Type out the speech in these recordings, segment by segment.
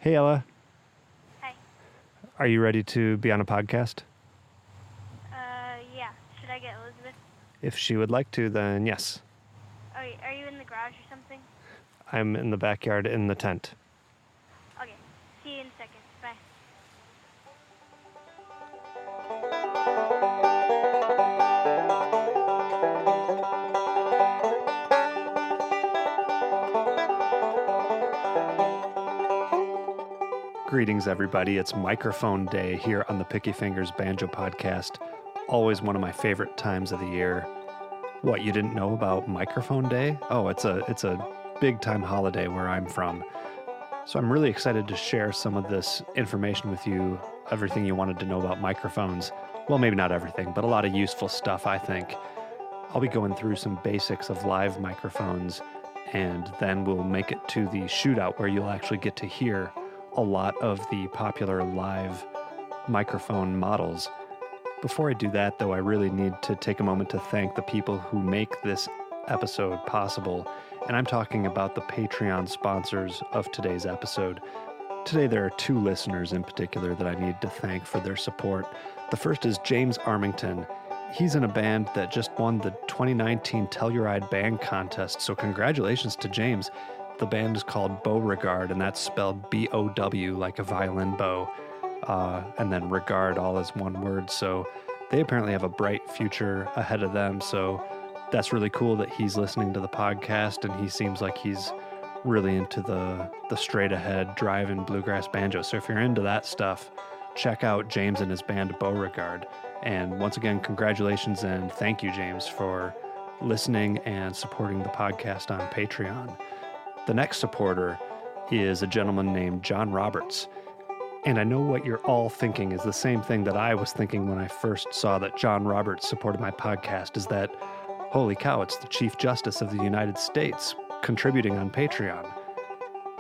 Hey, Ella. Hi. Are you ready to be on a podcast? Yeah. Should I get Elizabeth? If she would like to, then yes. Are you in the garage or something? I'm in the backyard in the tent. Okay. See you in a second. Bye. Greetings, everybody. It's Microphone Day here on the Picky Fingers Banjo Podcast. Always one of my favorite times of the year. What, you didn't know about Microphone Day? Oh, it's a big time holiday where I'm from. So I'm really excited to share some of this information with you, everything you wanted to know about microphones. Well, maybe not everything, but a lot of useful stuff, I think. I'll be going through some basics of live microphones, and then we'll make it to the Shootout where you'll actually get to hear a lot of the popular live microphone models. Before I do that, though, I really need to take a moment to thank the people who make this episode possible, and I'm talking about the Patreon sponsors of today's episode. Today there are two listeners in particular that I need to thank for their support. The first is James Armington. He's in a band that just won the 2019 Telluride Band Contest, so congratulations to James. The band is called Beauregard, and that's spelled B-O-W, like a violin bow, and then regard all as one word. So they apparently have a bright future ahead of them. So that's really cool that he's listening to the podcast, and he seems like he's really into the straight ahead driving bluegrass banjo. So if you're into that stuff, check out James and his band Beauregard. And once again, congratulations and thank you, James, for listening and supporting the podcast on Patreon. The next supporter is a gentleman named John Roberts. And I know what you're all thinking is the same thing that I was thinking when I first saw that John Roberts supported my podcast, is that, holy cow, it's the Chief Justice of the United States contributing on Patreon.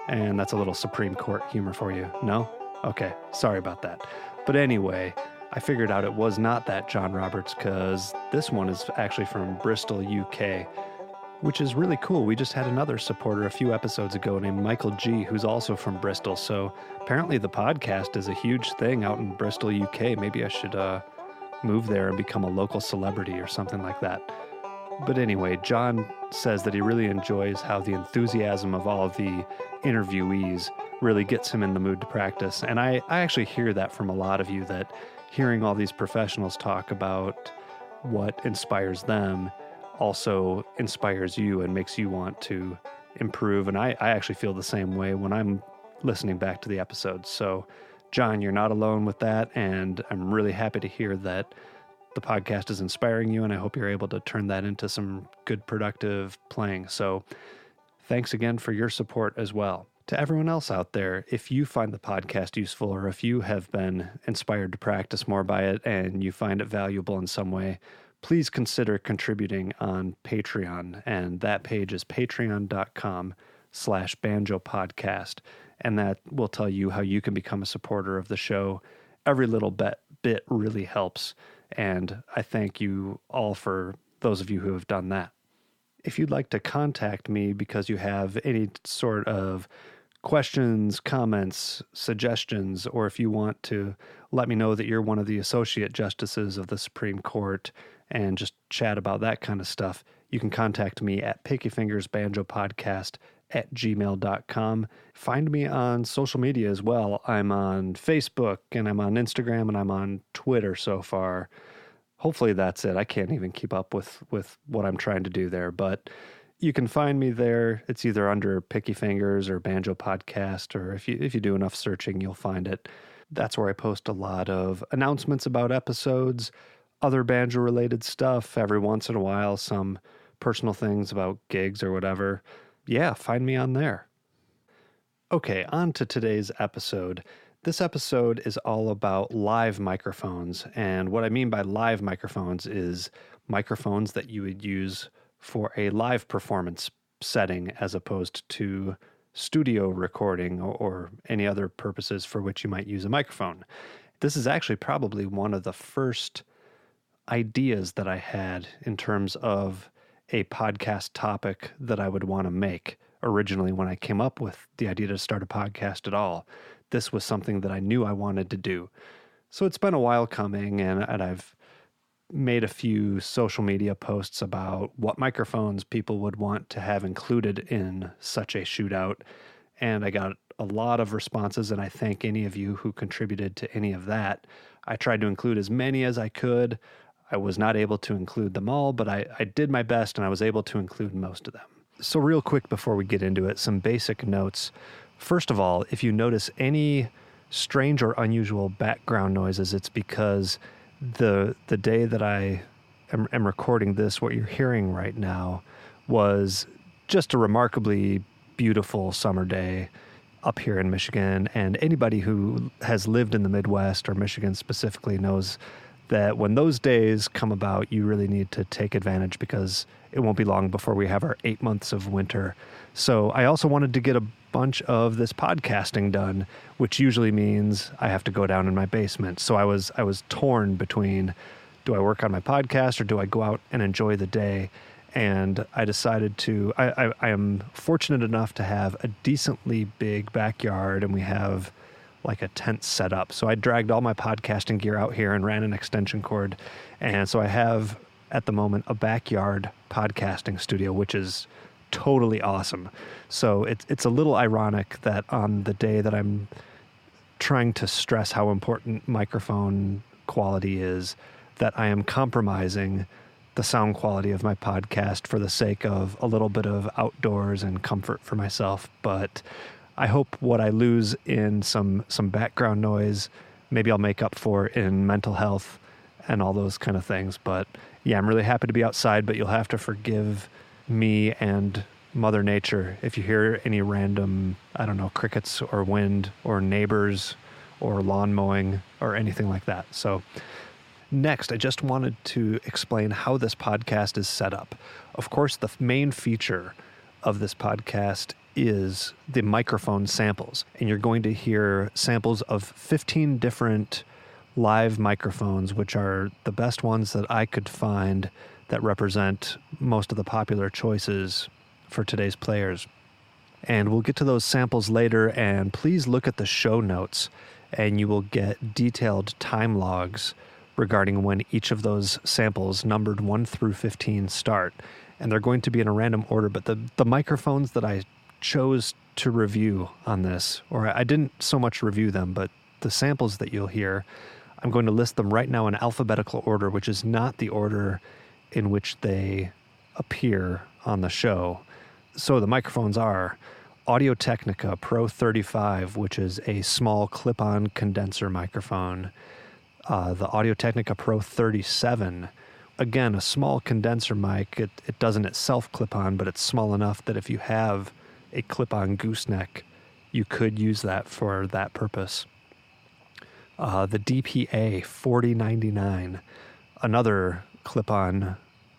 And that's a little Supreme Court humor for you. No? Okay, sorry about that. But anyway, I figured out it was not that John Roberts, because this one is actually from Bristol, UK, which is really cool. We just had another supporter a few episodes ago named Michael G, who's also from Bristol. So apparently the podcast is a huge thing out in Bristol, UK. Maybe I should move there and become a local celebrity or something like that. But anyway, John says that he really enjoys how the enthusiasm of all of the interviewees really gets him in the mood to practice. And I actually hear that from a lot of you, that hearing all these professionals talk about what inspires them also inspires you and makes you want to improve. And I actually feel the same way when I'm listening back to the episodes. So, John, you're not alone with that, and I'm really happy to hear that the podcast is inspiring you, and I hope you're able to turn that into some good, productive playing. So, thanks again for your support as well. To everyone else out there, if you find the podcast useful, or if you have been inspired to practice more by it and you find it valuable in some way, please consider contributing on Patreon, and that page is patreon.com/banjopodcast, and that will tell you how you can become a supporter of the show. Every little bit really helps, and I thank you all for those of you who have done that. If you'd like to contact me because you have any sort of questions, comments, suggestions, or if you want to let me know that you're one of the associate justices of the Supreme Court and just chat about that kind of stuff, you can contact me at pickyfingersbanjopodcast@gmail.com. Find me on social media as well. I'm on Facebook, and I'm on Instagram, and I'm on Twitter so far. Hopefully that's it. I can't even keep up with what I'm trying to do there, but you can find me there. It's either under Picky Fingers or Banjo Podcast, or if you do enough searching, you'll find it. That's where I post a lot of announcements about episodes, other banjo-related stuff, every once in a while, some personal things about gigs or whatever. Yeah, find me on there. Okay, on to today's episode. This episode is all about live microphones, and what I mean by live microphones is microphones that you would use for a live performance setting as opposed to studio recording or any other purposes for which you might use a microphone. This is actually probably one of the first ideas that I had in terms of a podcast topic that I would want to make. originally when I came up with the idea to start a podcast at all. This was something that I knew I wanted to do. So it's been a while coming, and I've made a few social media posts about what microphones people would want to have included in such a shootout. And I got a lot of responses, and I thank any of you who contributed to any of that. I tried to include as many as I could. I was not able to include them all, but I did my best, and I was able to include most of them. So real quick before we get into it, some basic notes. First of all, if you notice any strange or unusual background noises, it's because the day that I am recording this, what you're hearing right now, was just a remarkably beautiful summer day up here in Michigan. And anybody who has lived in the Midwest or Michigan specifically knows that when those days come about, you really need to take advantage, because it won't be long before we have our 8 months of winter. So I also wanted to get a bunch of this podcasting done, which usually means I have to go down in my basement. So I was torn between, do I work on my podcast or do I go out and enjoy the day? And I decided to, I am fortunate enough to have a decently big backyard, and we have like a tent set up. So I dragged all my podcasting gear out here and ran an extension cord. And so I have at the moment a backyard podcasting studio, which is totally awesome. So it's a little ironic that on the day that I'm trying to stress how important microphone quality is, that I am compromising the sound quality of my podcast for the sake of a little bit of outdoors and comfort for myself. But I hope what I lose in some background noise, maybe I'll make up for in mental health and all those kind of things. But yeah, I'm really happy to be outside, but you'll have to forgive me and Mother Nature if you hear any random, I don't know, crickets or wind or neighbors or lawn mowing or anything like that. So next, I just wanted to explain how this podcast is set up. Of course, the main feature of this podcast is the microphone samples, and you're going to hear samples of 15 different live microphones, which are the best ones that I could find that represent most of the popular choices for today's players. And we'll get to those samples later, and please look at the show notes, and you will get detailed time logs regarding when each of those samples numbered 1 through 15 start. And they're going to be in a random order, but the microphones that I chose to review on this, or I didn't so much review them, but the samples that you'll hear, I'm going to list them right now in alphabetical order, which is not the order in which they appear on the show. So the microphones are Audio Technica Pro 35, which is a small clip-on condenser microphone. The Audio Technica Pro 37, again, a small condenser mic. It doesn't itself clip on, but it's small enough that if you have a clip-on gooseneck, you could use that for that purpose. The DPA 4099, another clip-on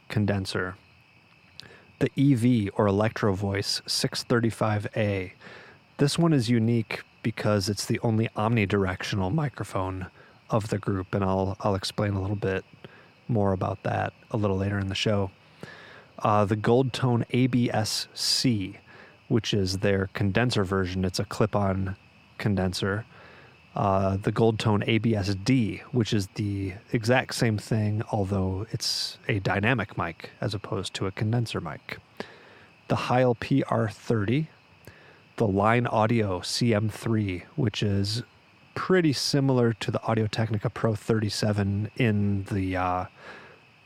condenser. The EV or Electro Voice 635A. This one is unique because it's the only omnidirectional microphone of the group, and I'll explain a little bit more about that a little later in the show. The Gold Tone ABS-C, which is their condenser version. It's a clip-on condenser. The Gold Tone ABS-D, which is the exact same thing, although it's a dynamic mic as opposed to a condenser mic. The Heil PR30, the Line Audio CM3, which is pretty similar to the Audio Technica Pro 37 in the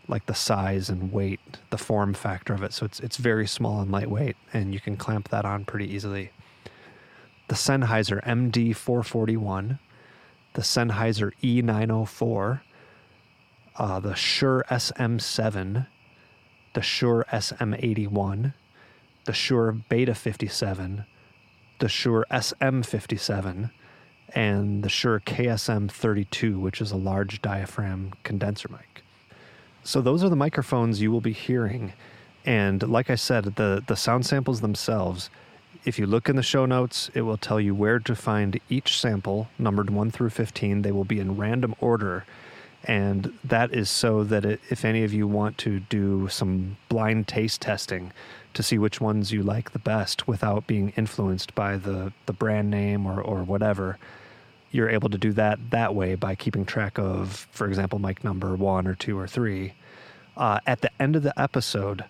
like the size and weight, the form factor of it. So it's very small and lightweight, and you can clamp that on pretty easily. The Sennheiser MD441, the Sennheiser E904, the Shure SM7, the Shure SM81, the Shure Beta 57, the Shure SM57, and the Shure KSM32, which is a large diaphragm condenser mic. So those are the microphones you will be hearing. And like I said, the sound samples themselves, if you look in the show notes, it will tell you where to find each sample, numbered 1 through 15. They will be in random order. And that is so that if any of you want to do some blind taste testing to see which ones you like the best without being influenced by the brand name or whatever, you're able to do that way by keeping track of, for example, mic number 1 or 2 or 3. At the end of the episode,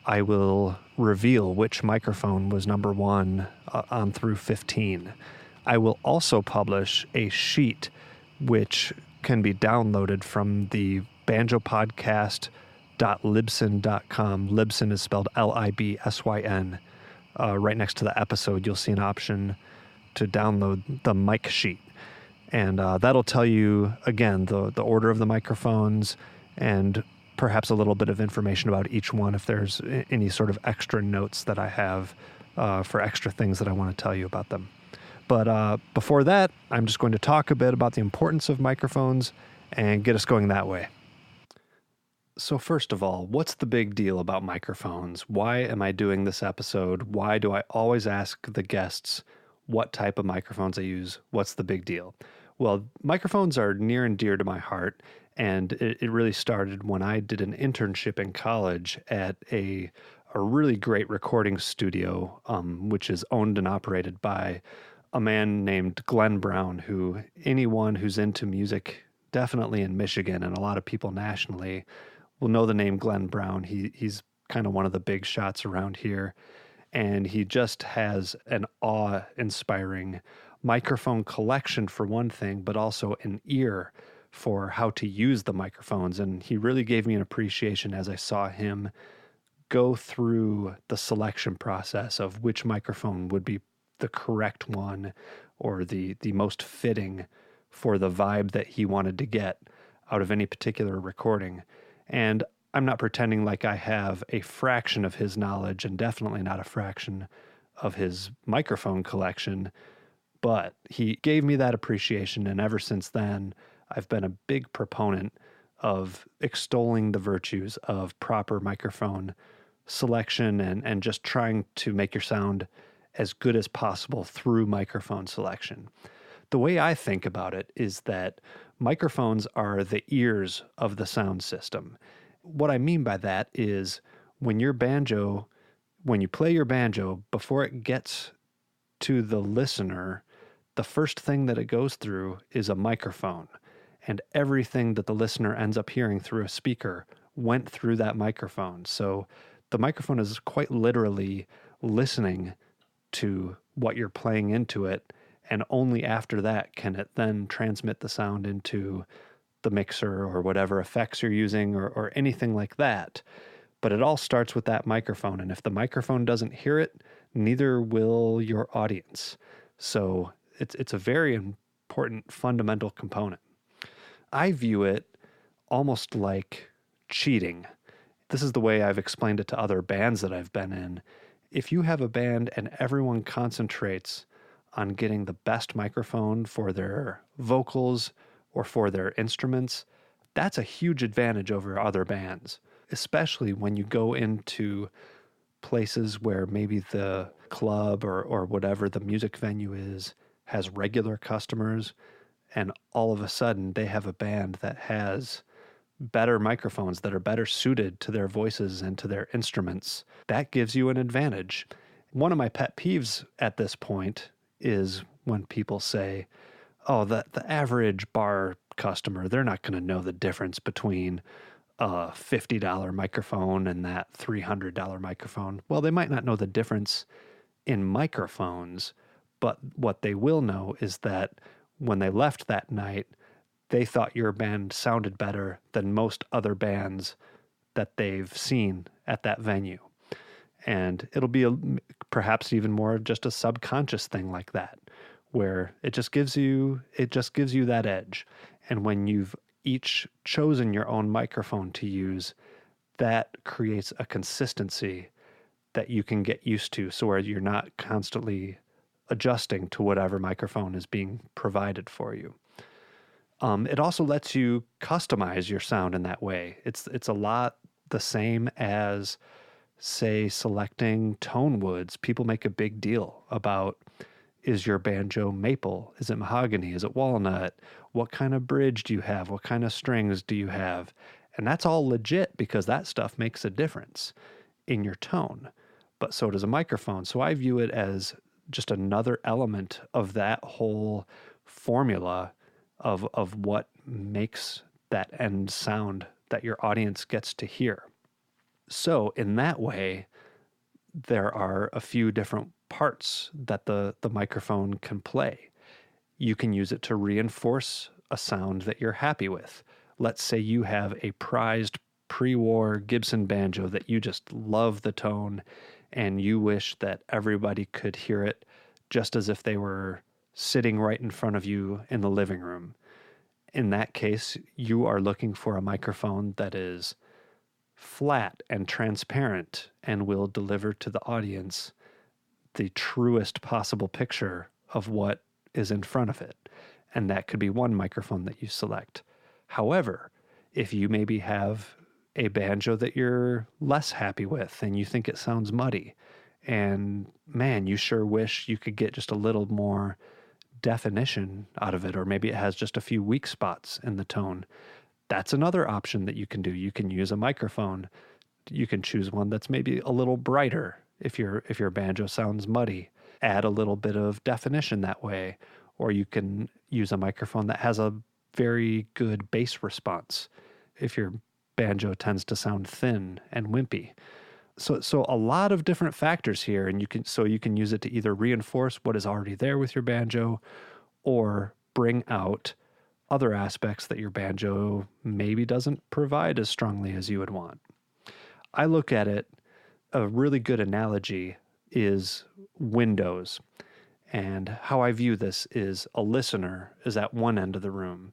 I will reveal which microphone was number 1 on through 15. I will also publish a sheet which can be downloaded from the banjopodcast.libsyn.com. Libsyn is spelled Libsyn. Right next to the episode, you'll see an option to download the mic sheet. And that'll tell you, again, the order of the microphones and perhaps a little bit of information about each one if there's any sort of extra notes that I have for extra things that I want to tell you about them. But before that, I'm just going to talk a bit about the importance of microphones and get us going that way. So first of all, what's the big deal about microphones? Why am I doing this episode? Why do I always ask the guests what type of microphones I use? What's the big deal? Well, microphones are near and dear to my heart, and it really started when I did an internship in college at a really great recording studio, which is owned and operated by a man named Glenn Brown, who anyone who's into music, definitely in Michigan and a lot of people nationally, will know the name Glenn Brown. He's kind of one of the big shots around here, and he just has an awe-inspiring microphone collection for one thing, but also an ear for how to use the microphones. And he really gave me an appreciation as I saw him go through the selection process of which microphone would be the correct one or the most fitting for the vibe that he wanted to get out of any particular recording. And I'm not pretending like I have a fraction of his knowledge and definitely not a fraction of his microphone collection, but he gave me that appreciation. And ever since then, I've been a big proponent of extolling the virtues of proper microphone selection and just trying to make your sound as good as possible through microphone selection. The way I think about it is that microphones are the ears of the sound system. What I mean by that is when you play your banjo, before it gets to the listener, the first thing that it goes through is a microphone. And everything that the listener ends up hearing through a speaker went through that microphone. So the microphone is quite literally listening to what you're playing into it, and only after that can it then transmit the sound into the mixer or whatever effects you're using or anything like that. But it all starts with that microphone, and if the microphone doesn't hear it, neither will your audience. So it's a very important fundamental component. I view it almost like cheating. This is the way I've explained it to other bands that I've been in. If you have a band and everyone concentrates on getting the best microphone for their vocals or for their instruments, that's a huge advantage over other bands, especially when you go into places where maybe the club or whatever the music venue is has regular customers, and all of a sudden they have a band that has better microphones that are better suited to their voices and to their instruments. That gives you an advantage. One of my pet peeves at this point is when people say, oh, the average bar customer, they're not going to know the difference between a $50 microphone and that $300 microphone. Well, they might not know the difference in microphones, but what they will know is that when they left that night, they thought your band sounded better than most other bands that they've seen at that venue. And it'll be perhaps even more of just a subconscious thing like that, where it just gives you that edge. And when you've each chosen your own microphone to use, that creates a consistency that you can get used to, so where you're not constantly adjusting to whatever microphone is being provided for you. It also lets you customize your sound in that way. It's a lot the same as, say, selecting tone woods. People make a big deal about Is your banjo maple? Is it mahogany? Is it walnut? What kind of bridge do you have? What kind of strings do you have? And that's all legit because that stuff makes a difference in your tone. But so does a microphone. So I view it as just another element of that whole formula of what makes that end sound that your audience gets to hear. So in that way, there are a few different parts that the microphone can play. You can use it to reinforce a sound that you're happy with. Let's say you have a prized pre-war Gibson banjo that you just love the tone and you wish that everybody could hear it just as if they were sitting right in front of you in the living room. In that case, you are looking for a microphone that is flat and transparent and will deliver to the audience the truest possible picture of what is in front of it. And that could be one microphone that you select. However, if you maybe have a banjo that you're less happy with and you think it sounds muddy, and man, you sure wish you could get just a little more definition out of it, or maybe it has just a few weak spots in the tone, that's another option that you can do. You can use a microphone. You can choose one that's maybe a little brighter if your banjo sounds muddy. Add a little bit of definition that way. Or you can use a microphone that has a very good bass response if your banjo tends to sound thin and wimpy. So a lot of different factors here, and you can use it to either reinforce what is already there with your banjo or bring out other aspects that your banjo maybe doesn't provide as strongly as you would want. I look at it, a really good analogy is windows. And how I view this is a listener is at one end of the room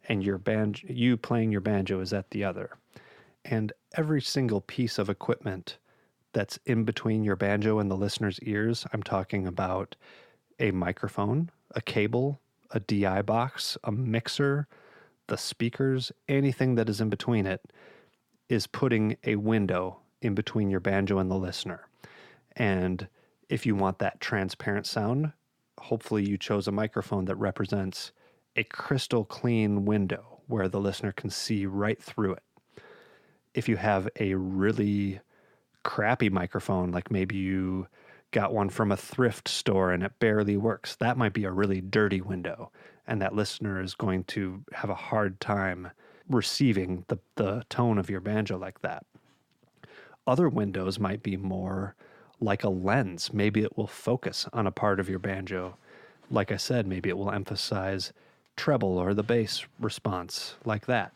and you playing your banjo is at the other. And every single piece of equipment that's in between your banjo and the listener's ears, I'm talking about a microphone, a cable, a DI box, a mixer, the speakers, anything that is in between it is putting a window in between your banjo and the listener. And if you want that transparent sound, hopefully you chose a microphone that represents a crystal clean window where the listener can see right through it. If you have a really crappy microphone, like maybe you got one from a thrift store and it barely works, that might be a really dirty window, and that listener is going to have a hard time receiving the tone of your banjo like that. Other windows might be more like a lens. Maybe it will focus on a part of your banjo. Like I said, maybe it will emphasize treble or the bass response, like that.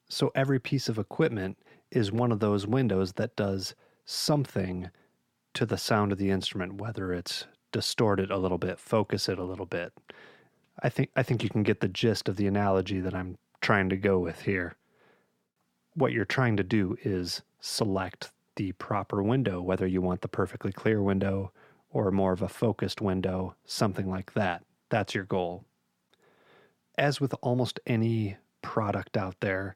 So every piece of equipment is one of those windows that does something to the sound of the instrument, whether it's distort it a little bit, focus it a little bit. I think you can get the gist of the analogy that I'm trying to go with here. What you're trying to do is select the proper window, whether you want the perfectly clear window or more of a focused window, something like that. That's your goal. As with almost any product out there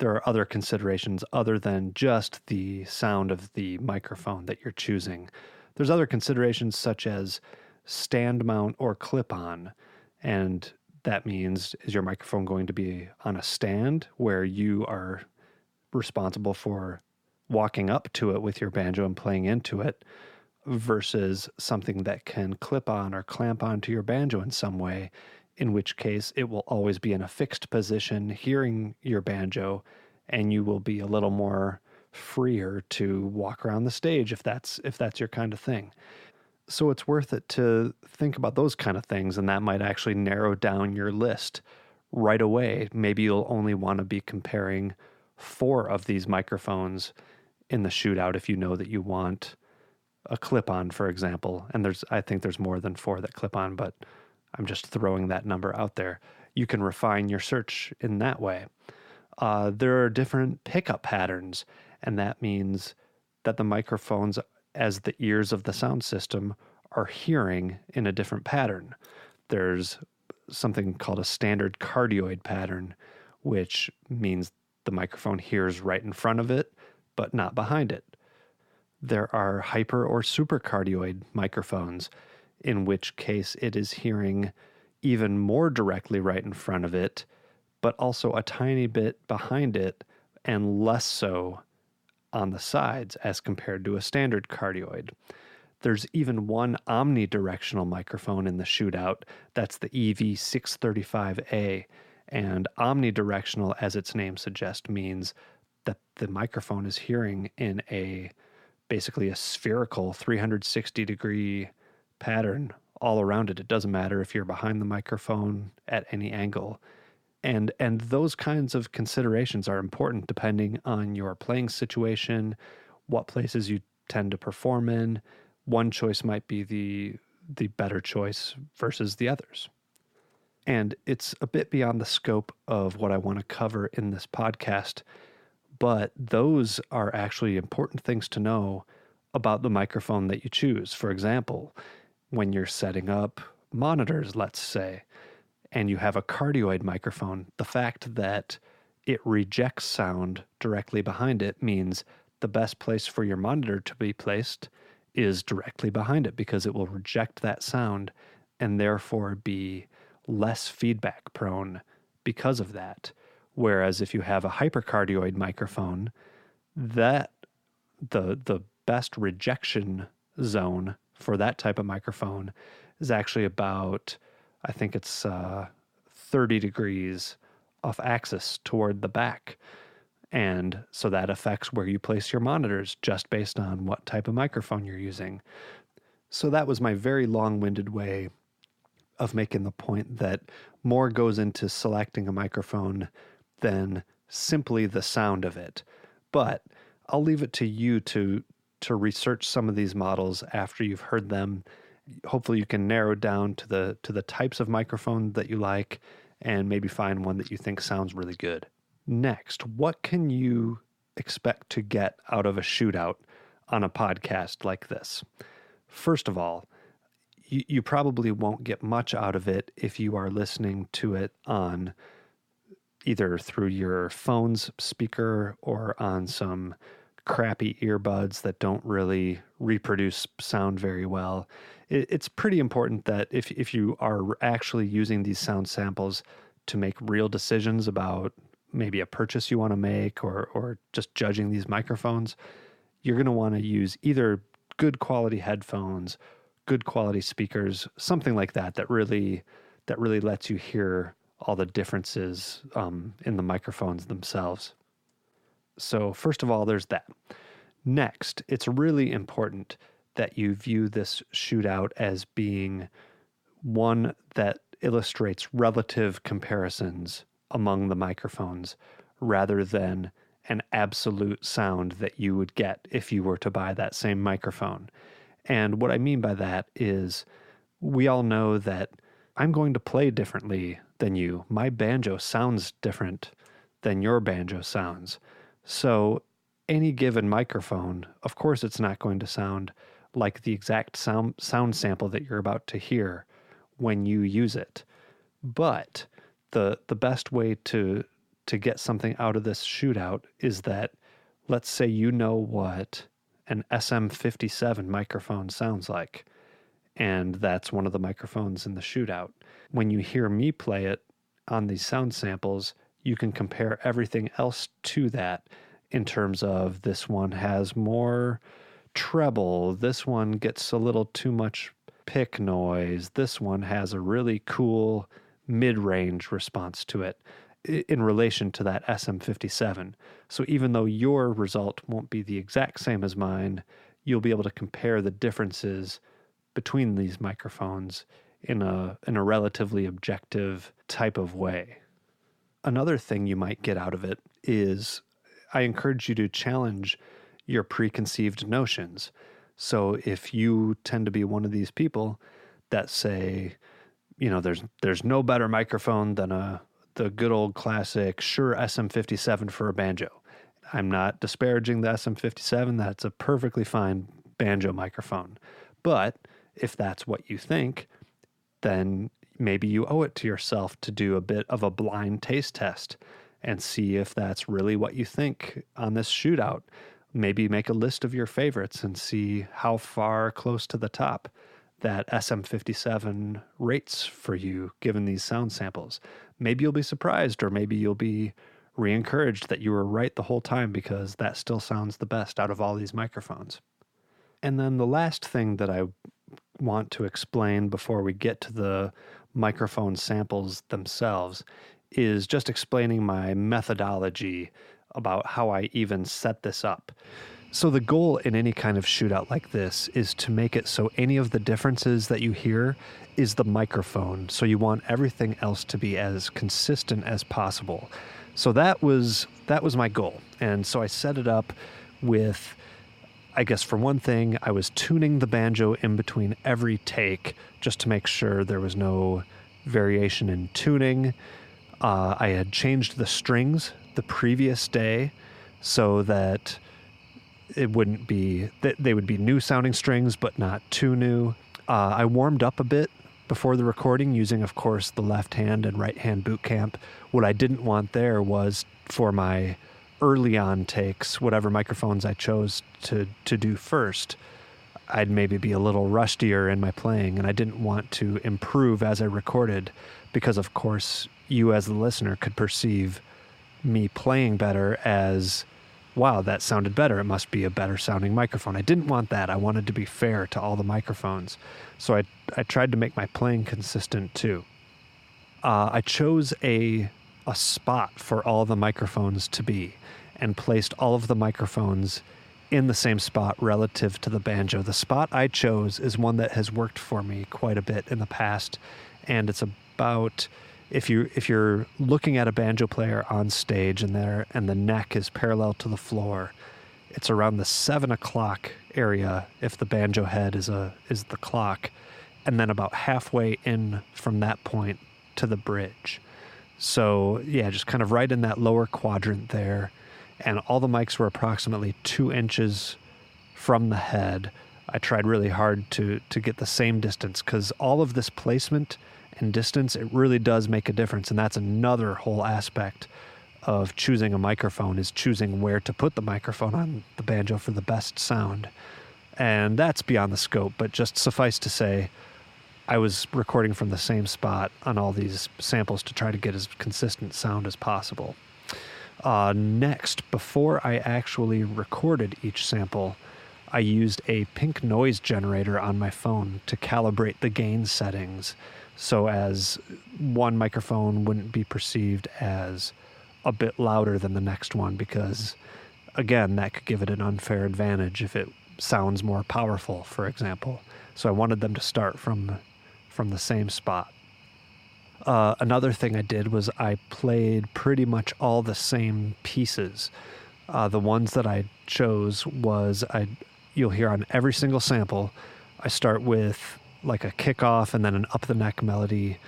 are other considerations other than just the sound of the microphone that you're choosing. There's other considerations such as stand mount or clip-on, and that means, is your microphone going to be on a stand where you are responsible for walking up to it with your banjo and playing into it, versus something that can clip on or clamp onto your banjo in some way, in which case it will always be in a fixed position hearing your banjo, and you will be a little more freer to walk around the stage if that's your kind of thing. So it's worth it to think about those kind of things, and that might actually narrow down your list right away. Maybe you'll only want to be comparing 4 of these microphones in the shootout if you know that you want a clip-on, for example. And I think there's more than 4 that clip on, but I'm just throwing that number out there. You can refine your search in that way. There are different pickup patterns, and that means that the microphones, as the ears of the sound system, are hearing in a different pattern. There's something called a standard cardioid pattern, which means the microphone hears right in front of it, but not behind it. There are hyper or supercardioid microphones. in which case it is hearing even more directly right in front of it, but also a tiny bit behind it and less so on the sides as compared to a standard cardioid. There's even one omnidirectional microphone in the Shootout. That's the EV635A. And omnidirectional, as its name suggests, means that the microphone is hearing in basically a spherical 360-degree pattern all around it. It doesn't matter if you're behind the microphone at any angle. And those kinds of considerations are important depending on your playing situation, what places you tend to perform in. One choice might be the better choice versus the others. And it's a bit beyond the scope of what I want to cover in this podcast, but those are actually important things to know about the microphone that you choose. For example, when you're setting up monitors, let's say, and you have a cardioid microphone, the fact that it rejects sound directly behind it means the best place for your monitor to be placed is directly behind it, because it will reject that sound and therefore be less feedback prone because of that. Whereas if you have a hypercardioid microphone, that the best rejection zone for that type of microphone is actually about, I think it's 30 degrees off axis toward the back. And so that affects where you place your monitors just based on what type of microphone you're using. So that was my very long-winded way of making the point that more goes into selecting a microphone than simply the sound of it. But I'll leave it to you to research some of these models after you've heard them. Hopefully you can narrow down to the types of microphone that you like and maybe find one that you think sounds really good. Next, what can you expect to get out of a Shootout on a podcast like this? First of all, you probably won't get much out of it if you are listening to it on either through your phone's speaker or on some crappy earbuds that don't really reproduce sound very well. It's pretty important that if you are actually using these sound samples to make real decisions about maybe a purchase you want to make or just judging these microphones, you're going to want to use either good quality headphones, good quality speakers, something like that really lets you hear all the differences in the microphones themselves. So first of all, there's that. Next, it's really important that you view this Shootout as being one that illustrates relative comparisons among the microphones rather than an absolute sound that you would get if you were to buy that same microphone. And what I mean by that is we all know that I'm going to play differently than you. My banjo sounds different than your banjo sounds. So any given microphone, of course, it's not going to sound like the exact sound sample that you're about to hear when you use it. But the best way to get something out of this Shootout is that, let's say you know what an SM57 microphone sounds like, and that's one of the microphones in the Shootout. When you hear me play it on these sound samples, you can compare everything else to that in terms of this one has more treble, this one gets a little too much pick noise, this one has a really cool mid-range response to it in relation to that SM57. So even though your result won't be the exact same as mine, you'll be able to compare the differences between these microphones in a relatively objective type of way. Another thing you might get out of it is I encourage you to challenge your preconceived notions. So if you tend to be one of these people that say, you know, there's no better microphone than the good old classic Shure SM57 for a banjo. I'm not disparaging the SM57. That's a perfectly fine banjo microphone. But if that's what you think, then maybe you owe it to yourself to do a bit of a blind taste test and see if that's really what you think on this Shootout. Maybe make a list of your favorites and see how far close to the top that SM57 rates for you given these sound samples. Maybe you'll be surprised, or maybe you'll be re-encouraged that you were right the whole time, because that still sounds the best out of all these microphones. And then the last thing that I want to explain before we get to the microphone samples themselves is just explaining my methodology about how I even set this up. So the goal in any kind of shootout like this is to make it so any of the differences that you hear is the microphone. So you want everything else to be as consistent as possible. So that was my goal. And so I set it up with, I guess for one thing, I was tuning the banjo in between every take just to make sure there was no variation in tuning. I had changed the strings the previous day so that it wouldn't be, they would be new sounding strings, but not too new. I warmed up a bit before the recording using, of course, the left hand and right hand boot camp. What I didn't want there was for my early on takes, whatever microphones I chose to do first, I'd maybe be a little rustier in my playing, and I didn't want to improve as I recorded because, of course, you as the listener could perceive me playing better as, wow, that sounded better. It must be a better sounding microphone. I didn't want that. I wanted to be fair to all the microphones. So I tried to make my playing consistent too. I chose a spot for all the microphones to be and placed all of the microphones in the same spot relative to the banjo. The spot I chose is one that has worked for me quite a bit in the past, and it's about, if you're looking at a banjo player on stage and the neck is parallel to the floor, it's around the 7 o'clock area if the banjo head is the clock, and then about halfway in from that point to the bridge. So yeah, just kind of right in that lower quadrant there. And all the mics were approximately 2 inches from the head. I tried really hard to get the same distance, because all of this placement and distance, it really does make a difference. And that's another whole aspect of choosing a microphone, is choosing where to put the microphone on the banjo for the best sound. And that's beyond the scope, but just suffice to say, I was recording from the same spot on all these samples to try to get as consistent sound as possible. Next, before I actually recorded each sample, I used a pink noise generator on my phone to calibrate the gain settings so as one microphone wouldn't be perceived as a bit louder than the next one, because, again, that could give it an unfair advantage if it sounds more powerful, for example. So I wanted them to start from the same spot. Another thing I did was I played pretty much all the same pieces. The ones that I chose was, you'll hear on every single sample, I start with like a kickoff and then an up the neck melody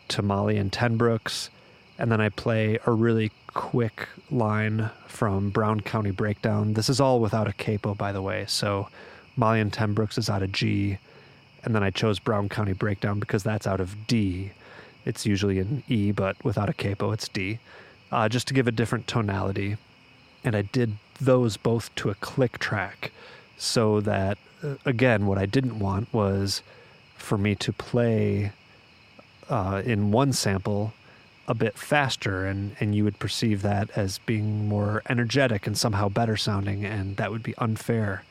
to Molly and Tenbrooks, and then I play a really quick line from Brown County Breakdown. This is all without a capo, by the way, so Molly and Tenbrooks is out of G, and then I chose Brown County Breakdown because that's out of D. It's usually an E, but without a capo, it's D, just to give a different tonality. And I did those both to a click track, so that, again, what I didn't want was for me to play in one sample a bit faster, and you would perceive that as being more energetic and somehow better sounding, and that would be unfair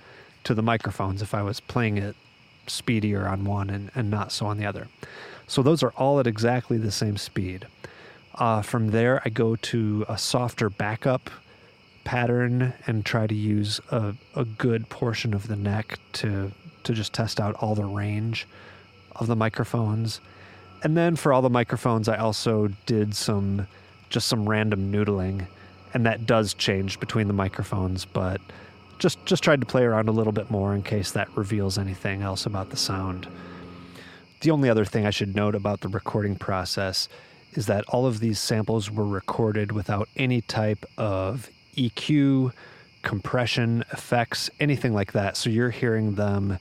to the microphones if I was playing it speedier on one and not so on the other. So those are all at exactly the same speed. From there, I go to a softer backup pattern and try to use a good portion of the neck to just test out all the range of the microphones. And then for all the microphones, I also did just some random noodling, and that does change between the microphones, but just tried to play around a little bit more in case that reveals anything else about the sound. The only other thing I should note about the recording process is that all of these samples were recorded without any type of EQ, compression, effects, anything like that. So you're hearing them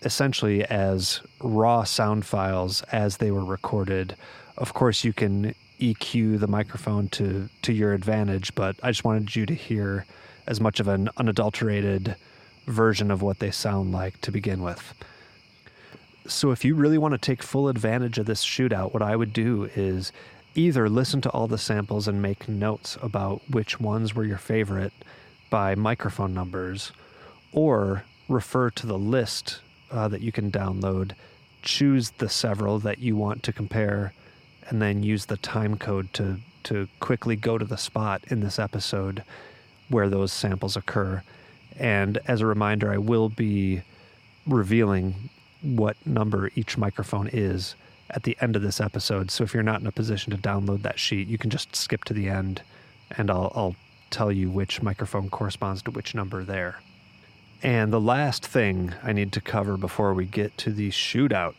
essentially as raw sound files as they were recorded. Of course, you can EQ the microphone to your advantage, but I just wanted you to hear as much of an unadulterated version of what they sound like to begin with. So if you really want to take full advantage of this shootout, what I would do is either listen to all the samples and make notes about which ones were your favorite by microphone numbers, or refer to the list that you can download, choose the several that you want to compare, and then use the time code to quickly go to the spot in this episode where those samples occur. And as a reminder, I will be revealing what number each microphone is at the end of this episode. So if you're not in a position to download that sheet, you can just skip to the end and I'll tell you which microphone corresponds to which number there. And the last thing I need to cover before we get to the shootout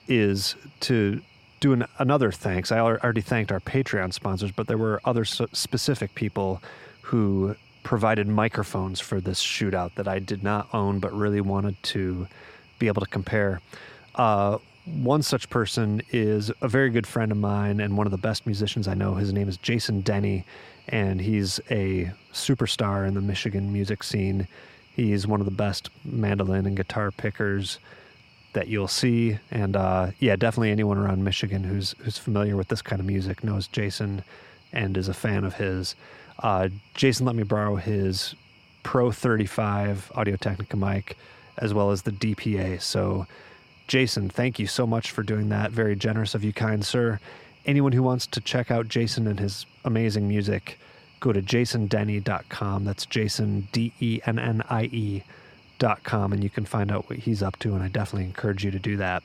is to do another thanks. I already thanked our Patreon sponsors, but there were other specific people who provided microphones for this shootout that I did not own but really wanted to be able to compare. One such person is a very good friend of mine and one of the best musicians I know. His name is Jason Denny, and he's a superstar in the Michigan music scene. He's one of the best mandolin and guitar pickers that you'll see. And definitely anyone around Michigan who's familiar with this kind of music knows Jason and is a fan of his. Jason let me borrow his Pro 35 Audio-Technica mic as well as the DPA. So Jason, thank you so much for doing that. Very generous of you, kind sir. Anyone who wants to check out Jason and his amazing music, go to jasondenny.com. That's Jason, DENNIE.com, and you can find out what he's up to, and I definitely encourage you to do that.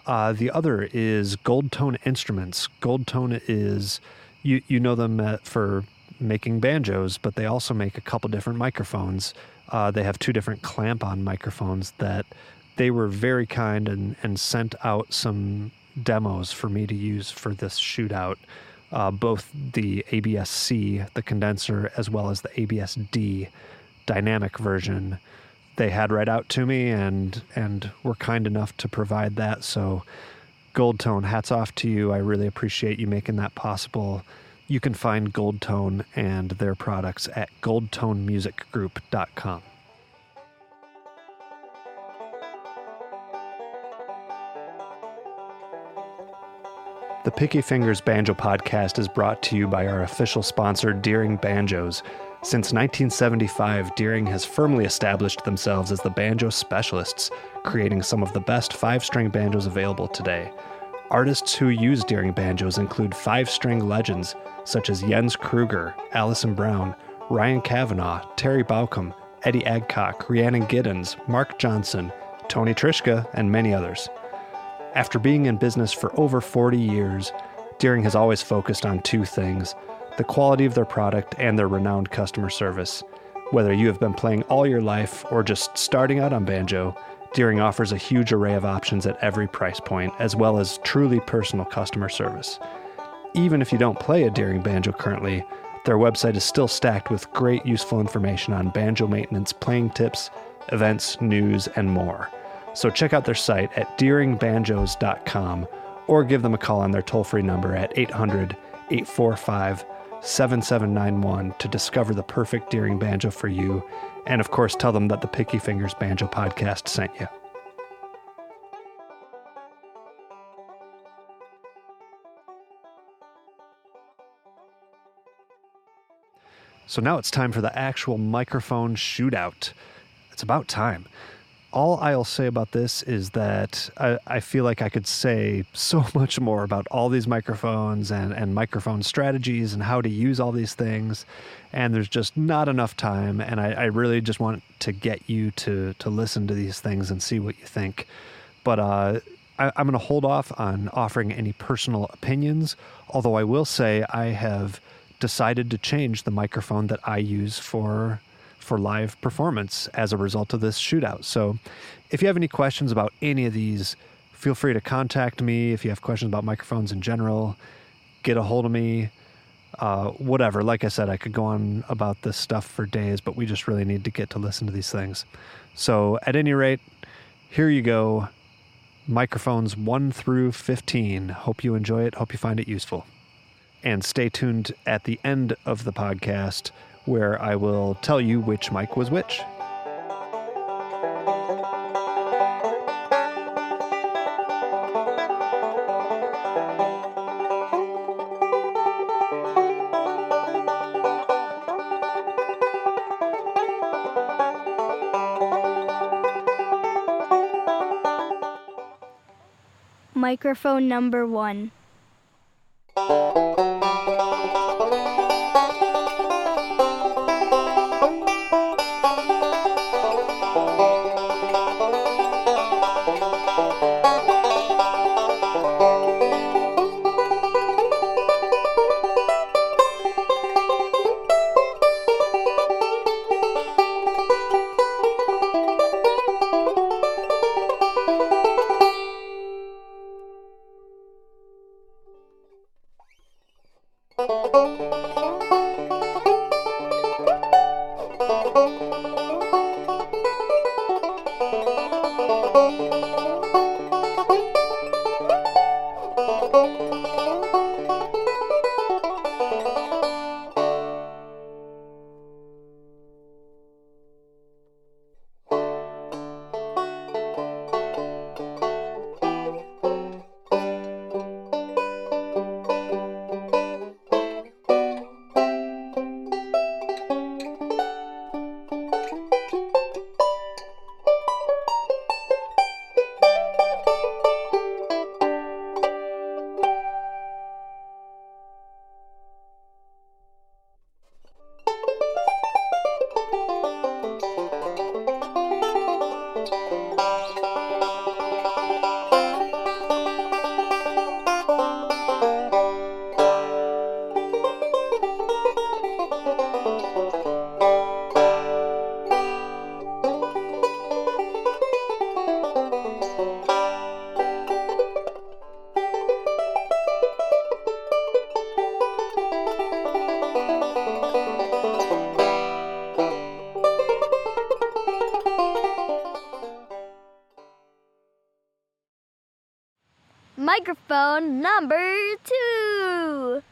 The other is Goldtone Instruments. Goldtone is, you know them for making banjos, but they also make a couple different microphones. They have two different clamp-on microphones that they were very kind and sent out some demos for me to use for this shootout. Both the ABS-C, the condenser, as well as the ABS-D dynamic version, they had right out to me and were kind enough to provide that. So Goldtone, hats off to you. I really appreciate you making that possible. You can find Goldtone and their products at goldtonemusicgroup.com. The Picky Fingers Banjo Podcast is brought to you by our official sponsor, Deering Banjos. Since 1975, Deering has firmly established themselves as the banjo specialists, creating some of the best 5-string banjos available today. Artists who use Deering banjos include 5-string legends such as Jens Kruger, Allison Brown, Ryan Kavanaugh, Terry Baucom, Eddie Adcock, Rhiannon Giddens, Mark Johnson, Tony Trischka, and many others. After being in business for over 40 years, Deering has always focused on two things: the quality of their product and their renowned customer service. Whether you have been playing all your life or just starting out on banjo, Deering offers a huge array of options at every price point, as well as truly personal customer service. Even if you don't play a Deering banjo currently, their website is still stacked with great useful information on banjo maintenance, playing tips, events, news, and more. So check out their site at deeringbanjos.com or give them a call on their toll-free number at 800-845-7791 to discover the perfect Deering banjo for you. And of course, tell them that the Picky Fingers Banjo Podcast sent you. So now it's time for the actual microphone shootout. It's about time. All I'll say about this is that I feel like I could say so much more about all these microphones and microphone strategies and how to use all these things, and there's just not enough time, and I really just want to get you to listen to these things and see what you think. But I'm going to hold off on offering any personal opinions, although I will say I have decided to change the microphone that I use for live performance as a result of this shootout. So if you have any questions about any of these, feel free to contact me. If you have questions about microphones in general, get a hold of me. Whatever. Like I said, I could go on about this stuff for days, but we just really need to get to listen to these things. So at any rate, here you go. Microphones 1 through 15. Hope you enjoy it. Hope you find it useful. And stay tuned at the end of the podcast, where I will tell you which mic was which. Microphone number 1. Microphone number 2.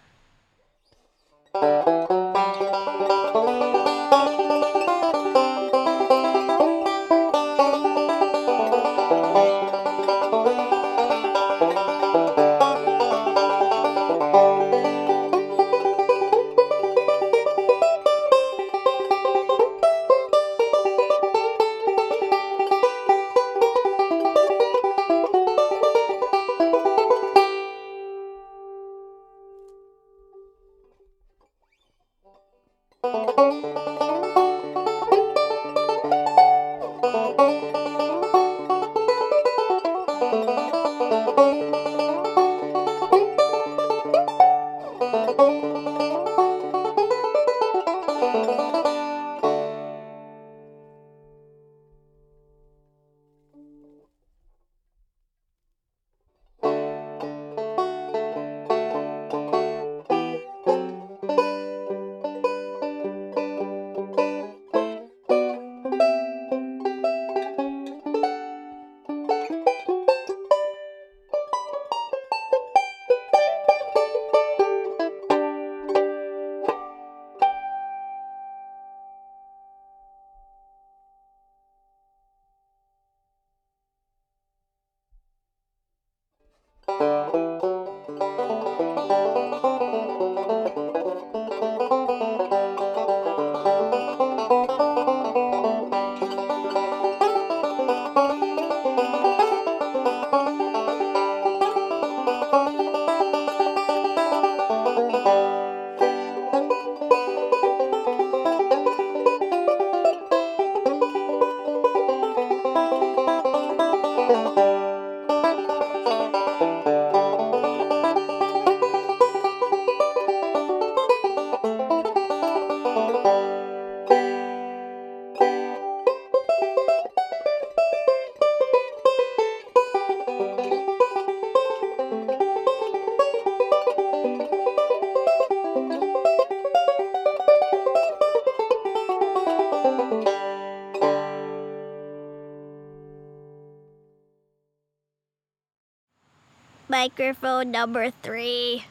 Microphone number 3.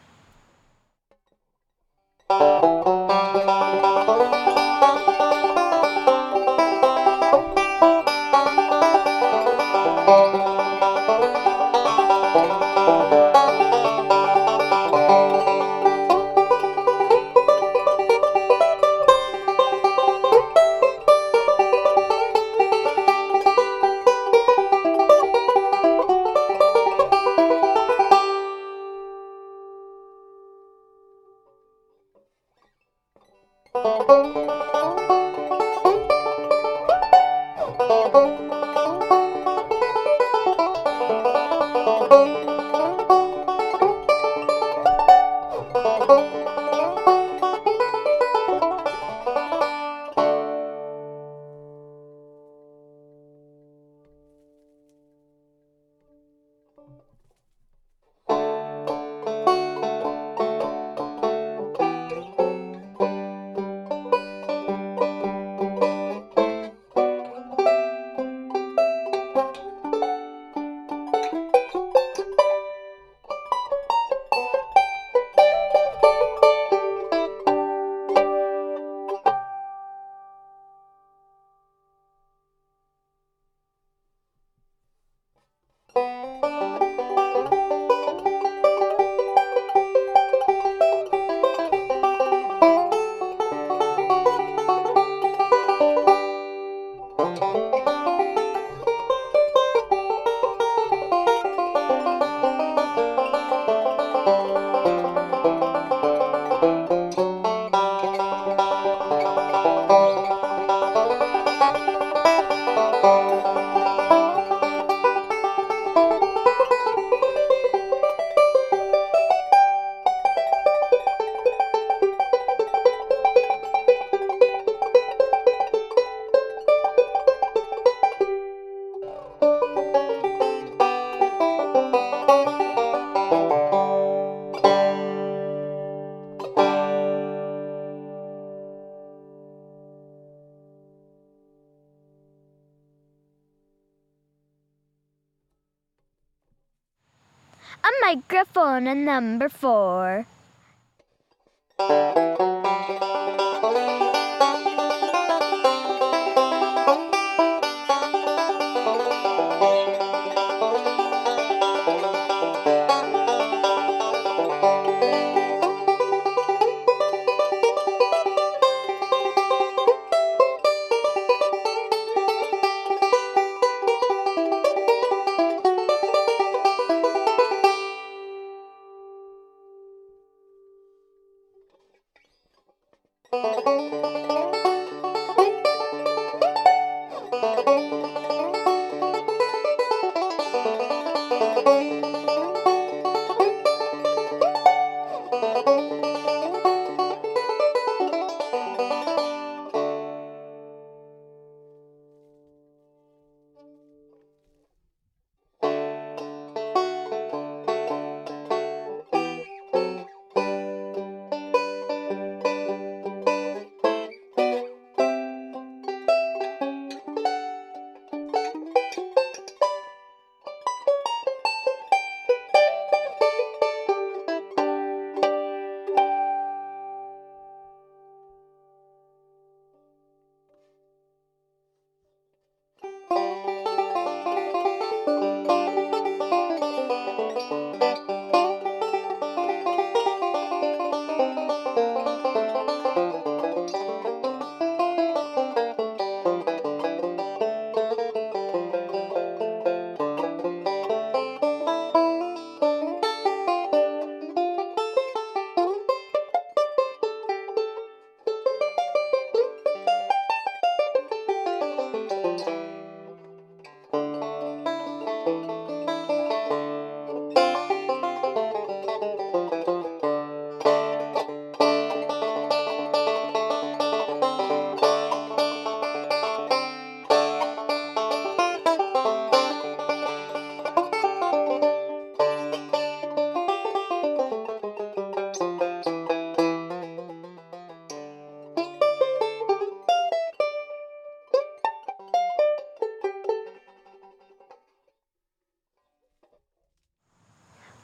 a microphone number 4.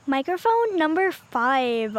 Microphone number 5.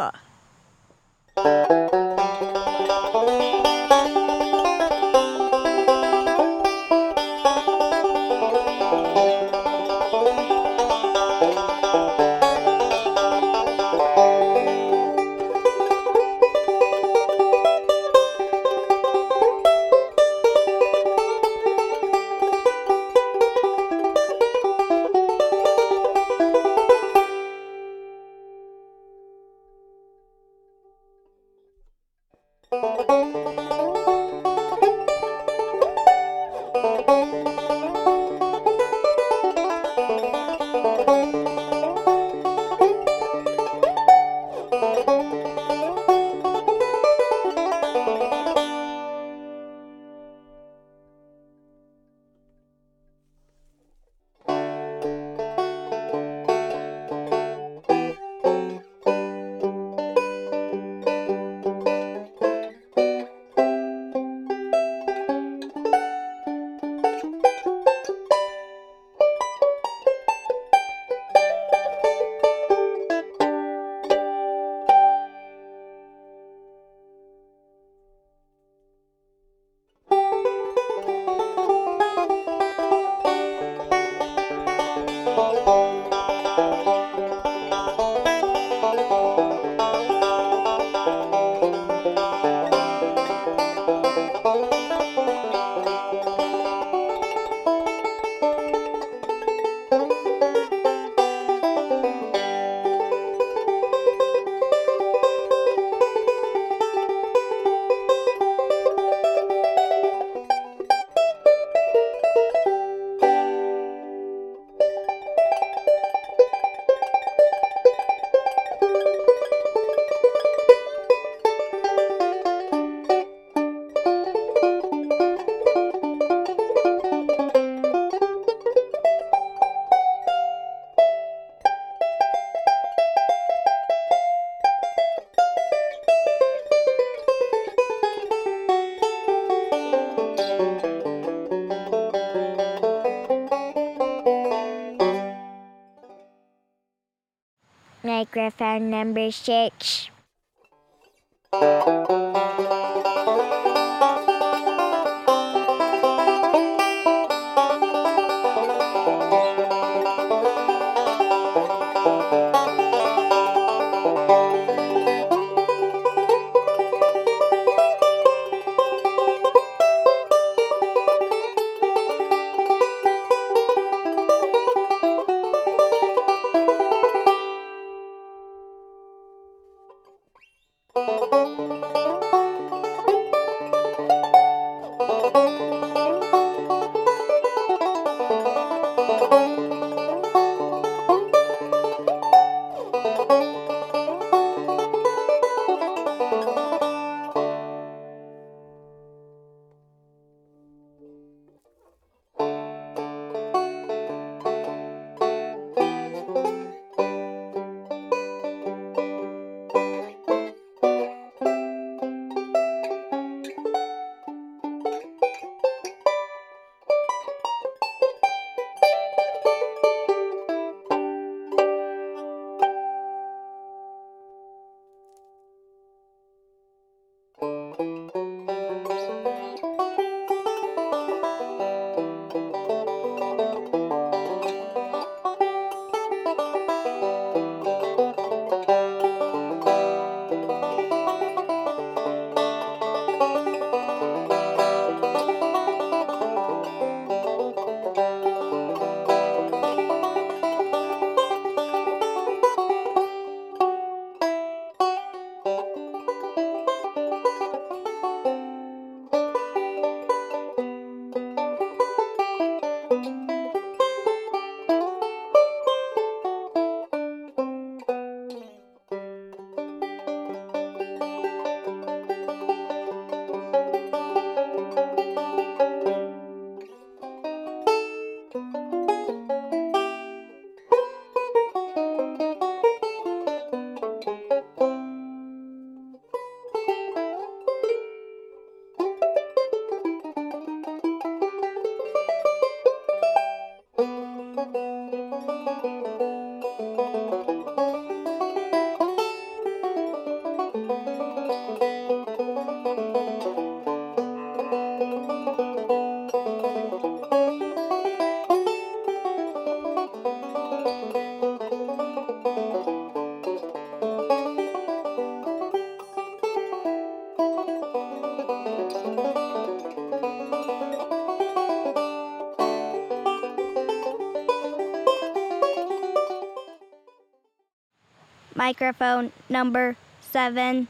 Microphone number 6. Microphone number 7.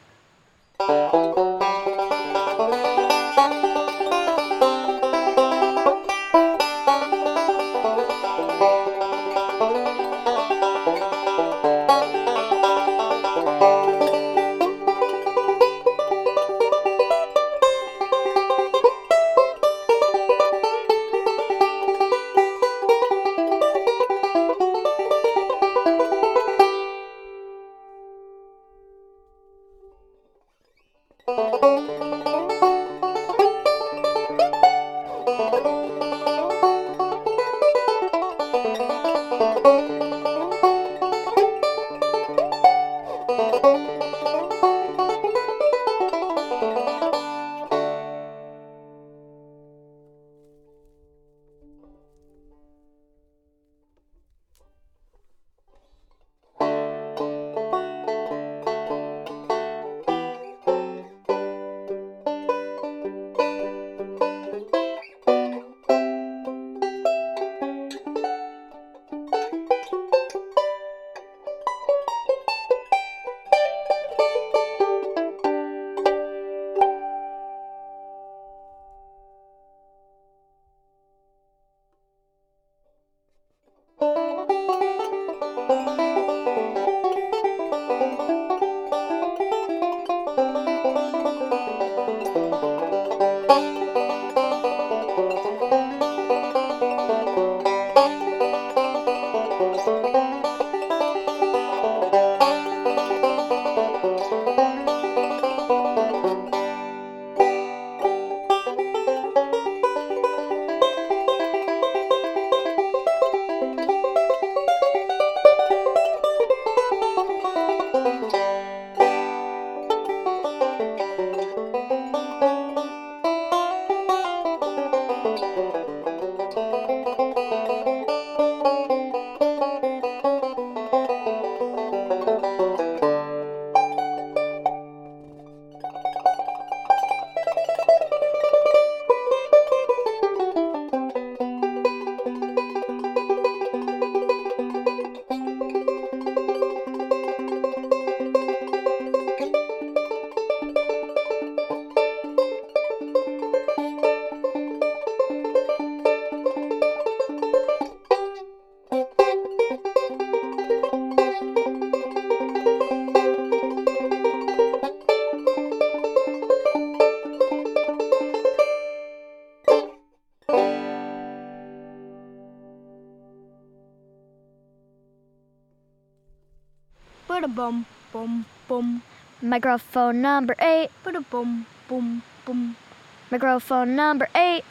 Ba-da-bum, bum, bum. Microphone number 8. Ba-da-bum, bum, bum. Microphone number 8.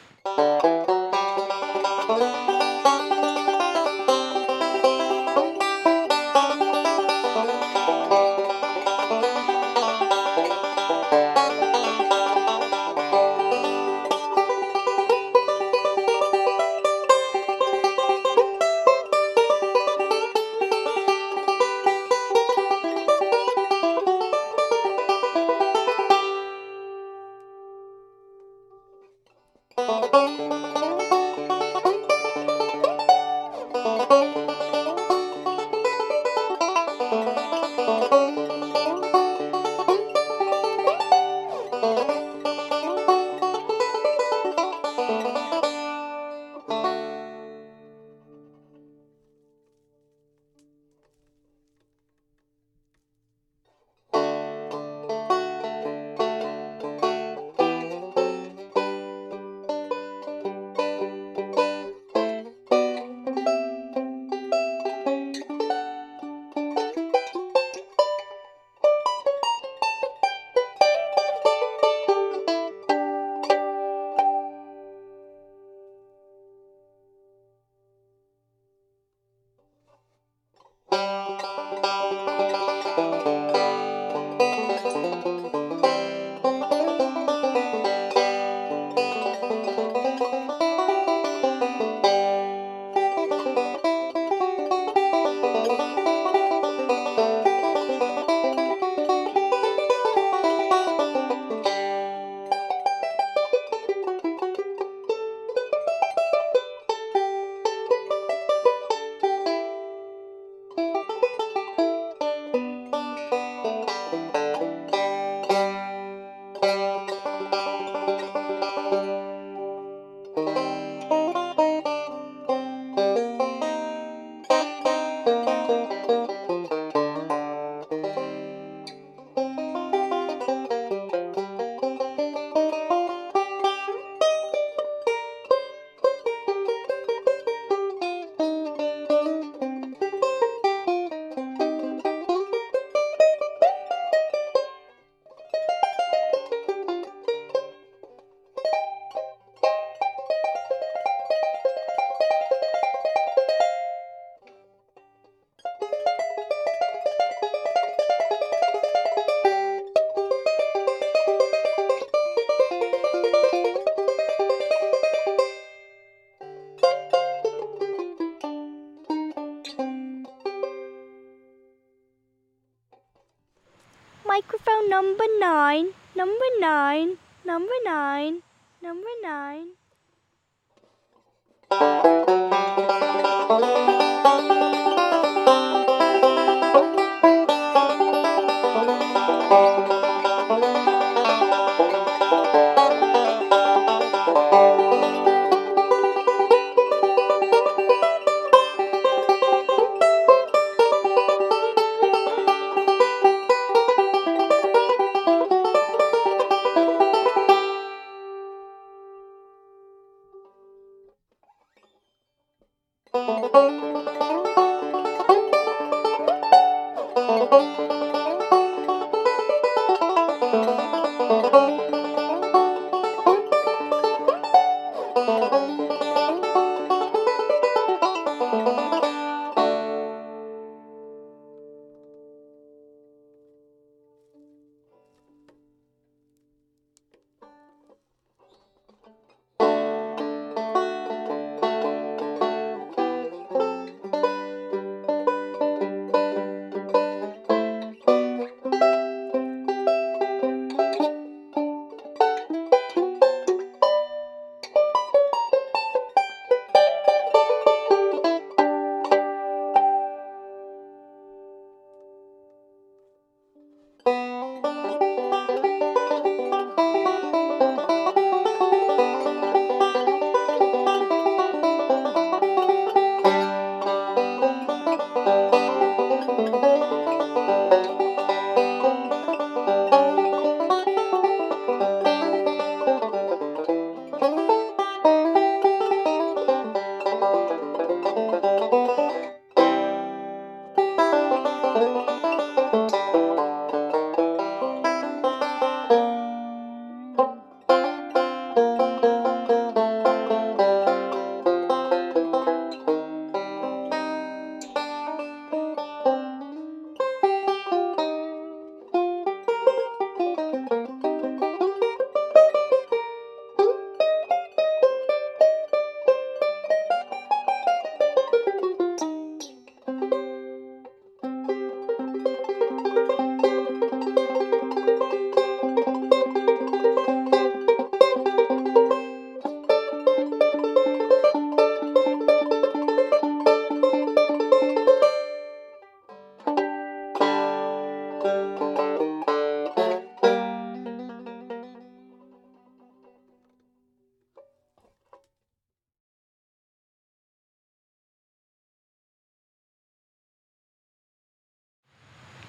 Microphone number 9, number 9, number 9, number 9.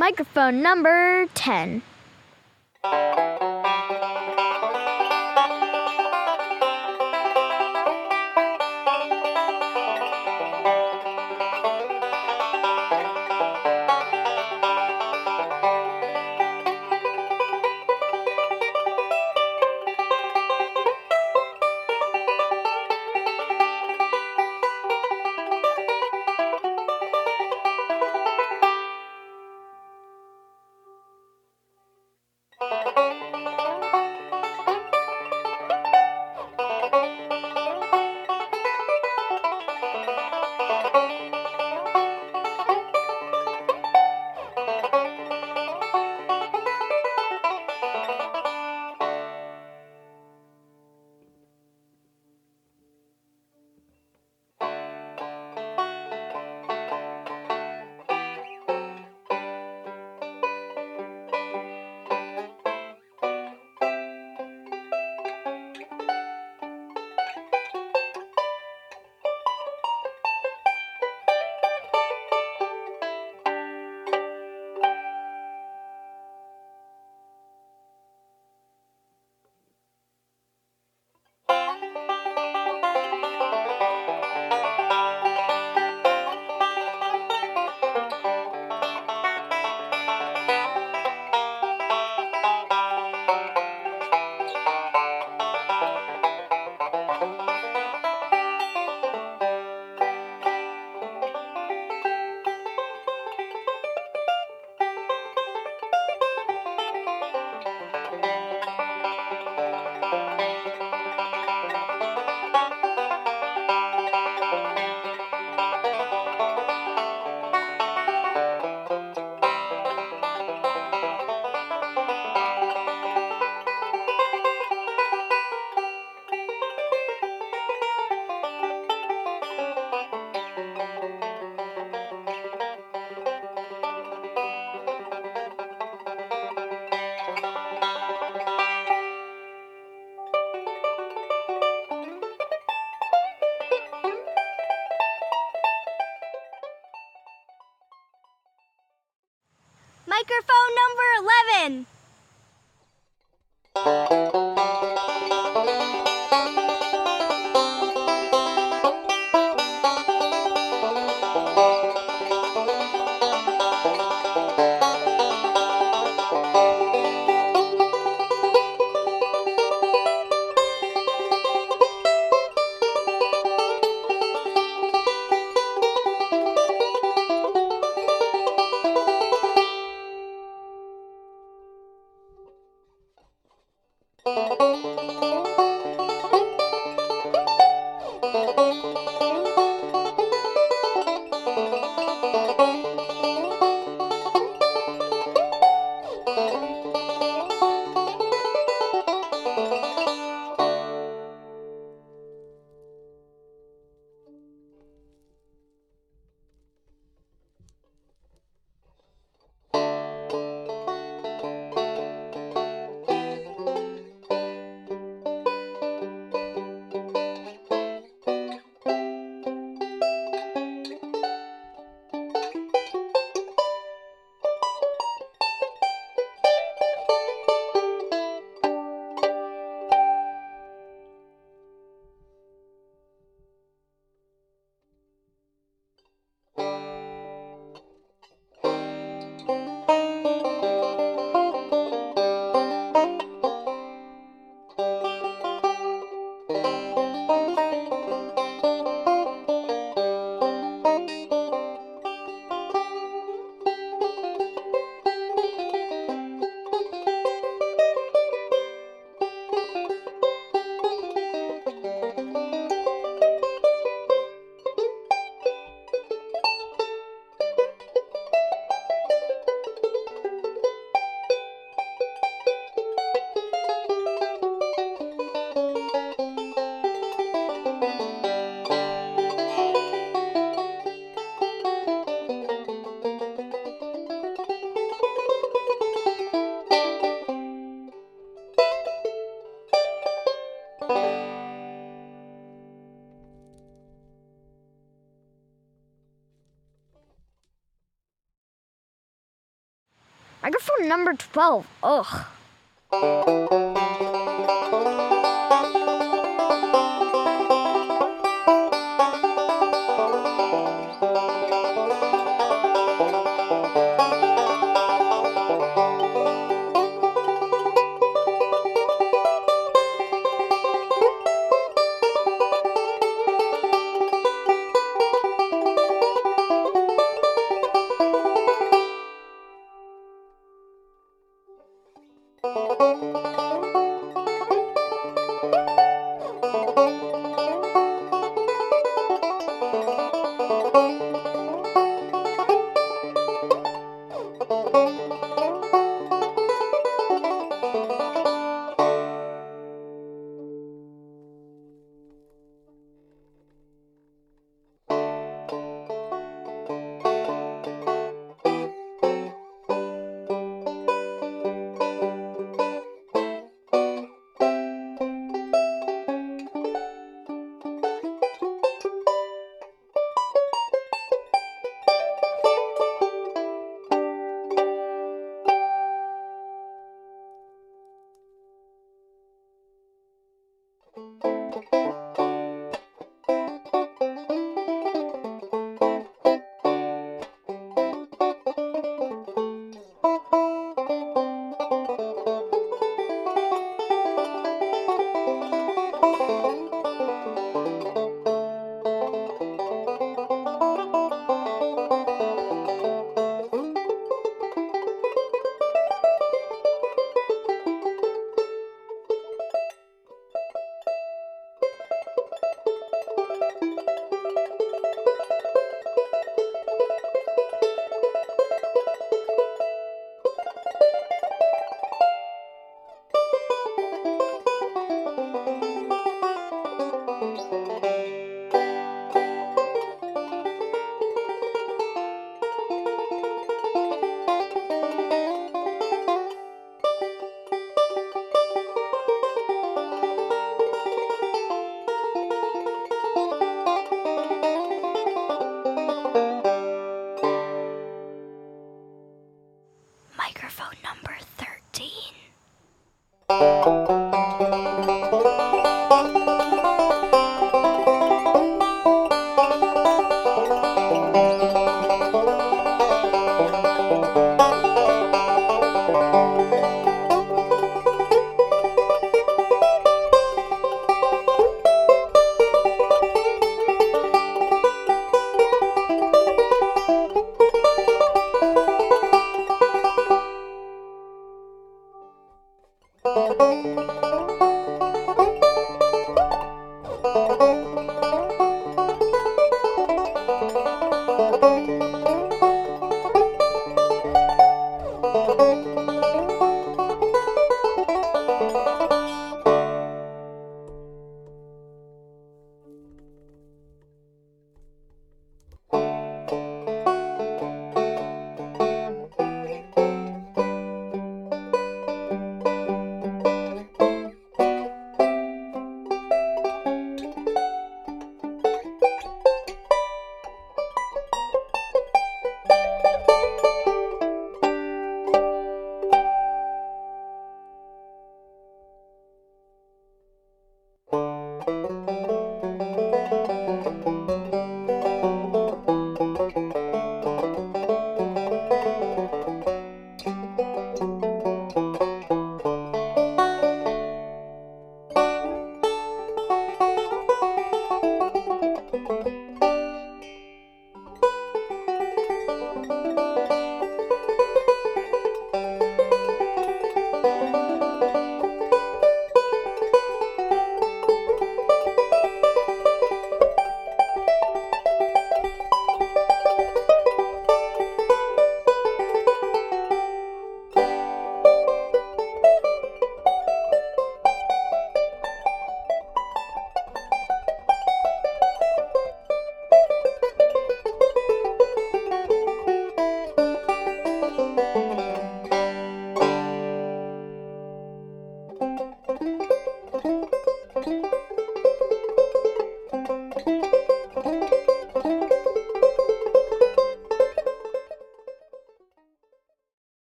Microphone number 10. Microphone number 11. Microphone number 12. Ugh. Microphone number 13.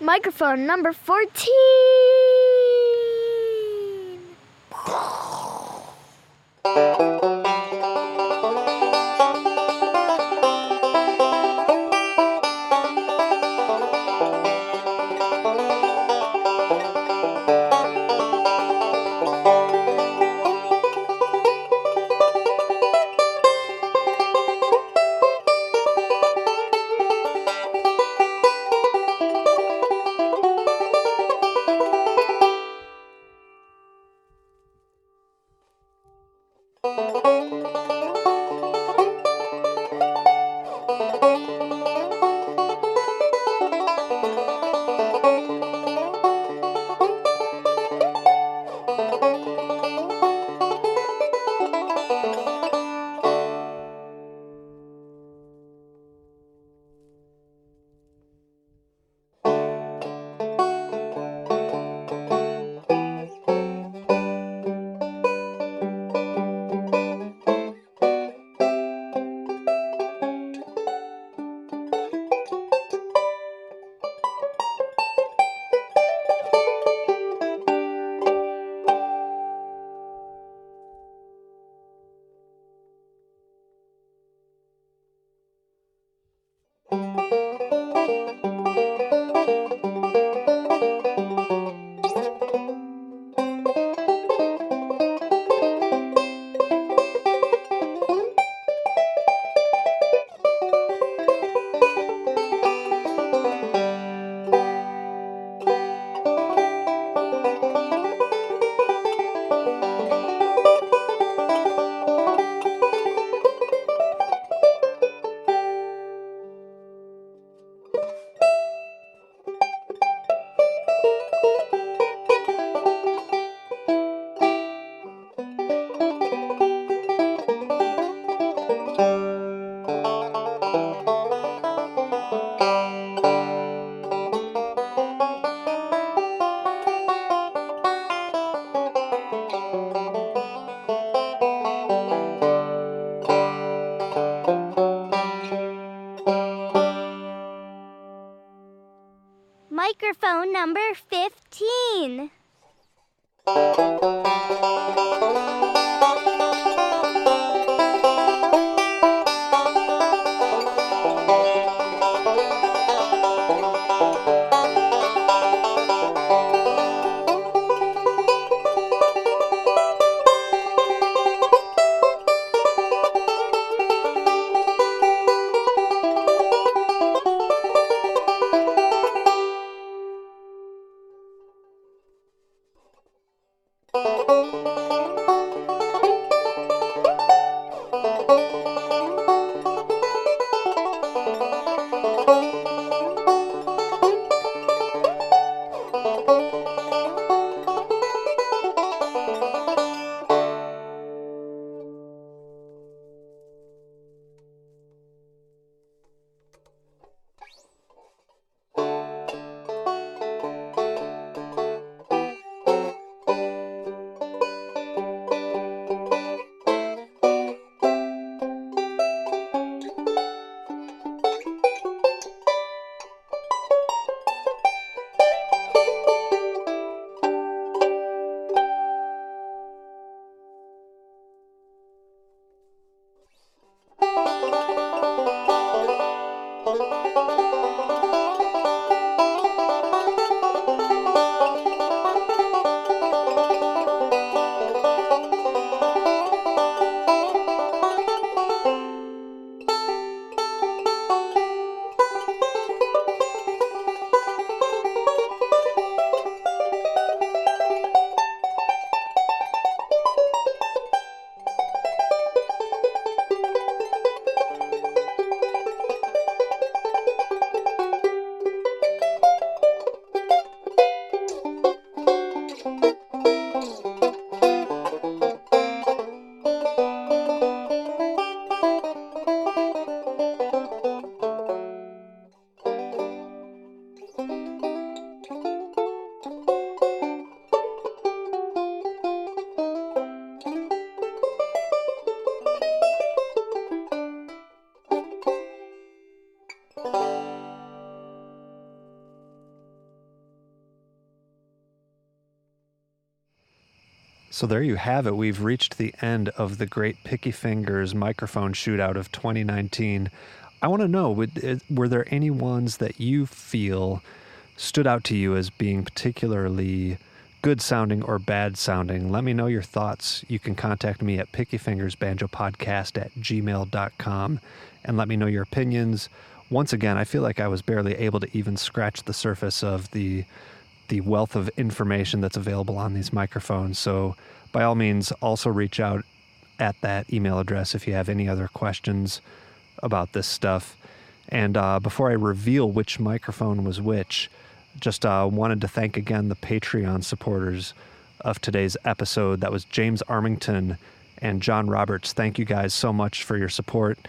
Microphone number 14. Microphone number 15. So there you have it. We've reached the end of the Great Picky Fingers microphone shootout of 2019. I want to know, were there any ones that you feel stood out to you as being particularly good sounding or bad sounding? Let me know your thoughts. You can contact me at pickyfingersbanjopodcast@gmail.com and let me know your opinions. Once again, I feel like I was barely able to even scratch the surface of the wealth of information that's available on these microphones. So by all means, also reach out at that email address if you have any other questions about this stuff. And before I reveal which microphone was which, just wanted to thank again the Patreon supporters of today's episode. That was James Armington and John Roberts. Thank you guys so much for your support.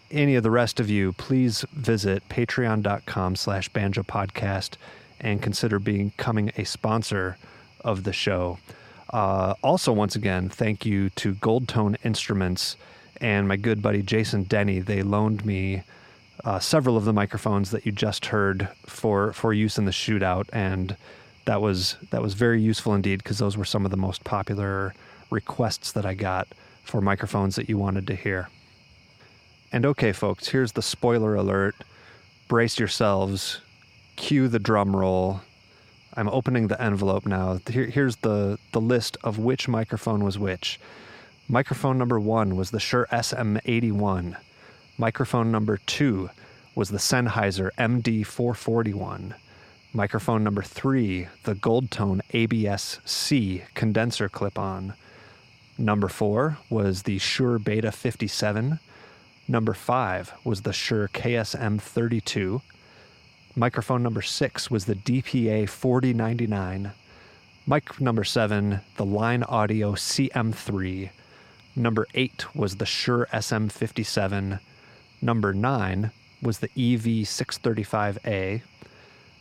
Any of the rest of you, please visit patreon.com/banjopodcast and consider becoming a sponsor of the show. Also, once again, thank you to Gold Tone Instruments and my good buddy Jason Denny. They loaned me several of the microphones that you just heard for use in the shootout, and that was very useful indeed, because those were some of the most popular requests that I got for microphones that you wanted to hear. And okay, folks, here's the spoiler alert. Brace yourselves. Cue the drum roll. I'm opening the envelope now. Here's the list of which microphone was which. Microphone number 1 was the Shure SM81. Microphone number 2 was the Sennheiser MD441. Microphone number 3, the Gold Tone ABS-C condenser clip-on. Number 4 was the Shure Beta 57. Number 5 was the Shure KSM32. Microphone number 6 was the DPA 4099. Mic number 7, the Line Audio CM3. Number 8 was the Shure SM57. Number 9 was the EV635A.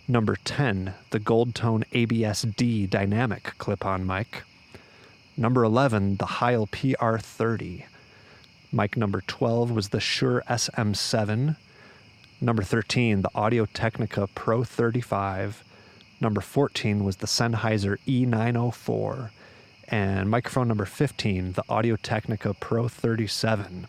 Number 10, the Gold Tone ABS-D dynamic clip-on mic. Number 11, the Heil PR30. Mic number 12 was the Shure SM7. Number 13, the Audio Technica Pro 35. Number 14 was the Sennheiser E904. And microphone number 15, the Audio Technica Pro 37.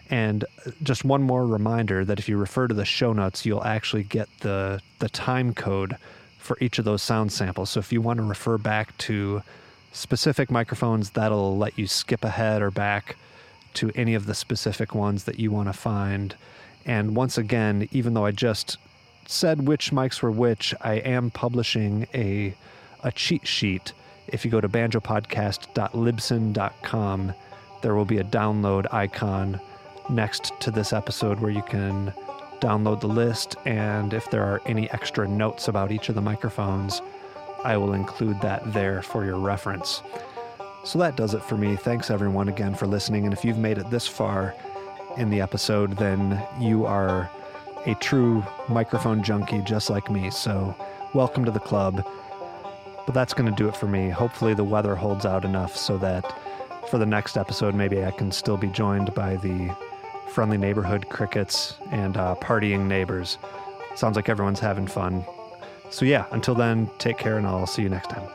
And just one more reminder that if you refer to the show notes, you'll actually get the time code for each of those sound samples. So if you want to refer back to specific microphones, that'll let you skip ahead or back to any of the specific ones that you want to find. And once again, even though I just said which mics were which, I am publishing a cheat sheet. If you go to banjopodcast.libsyn.com, there will be a download icon next to this episode where you can download the list, and if there are any extra notes about each of the microphones, I will include that there for your reference. So that does it for me. Thanks everyone again for listening, and if you've made it this far in the episode, then you are a true microphone junkie just like me, so welcome to the club. But that's going to do it for me. Hopefully the weather holds out enough so that for the next episode, maybe I can still be joined by the friendly neighborhood crickets and partying neighbors. Sounds like everyone's having fun. So yeah, until then, take care and I'll see you next time.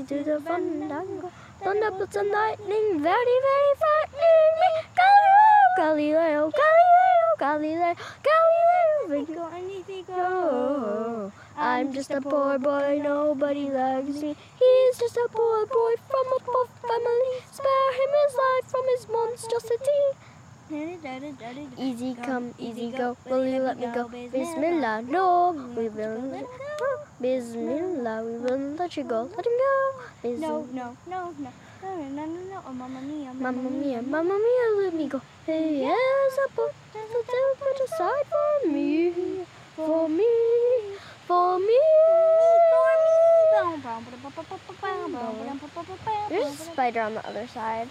To the fandango, thunder bolts and lightning, very, very frightening me. Galileo, Galileo, Galileo, Galileo, Galileo, Galileo. I'm just a poor boy, nobody likes me. He's just a poor boy from a poor family. Spare him his life from his monstrosity. Easy come, easy go, will you let me go? Bismillah, no, we will let you go. Bismillah, we will let you go. Let him go. No, oh, mamma mia, Mamma mia, mamma mia, let me go. He has a book put aside for me, for me, for me. There's a spider on the other side.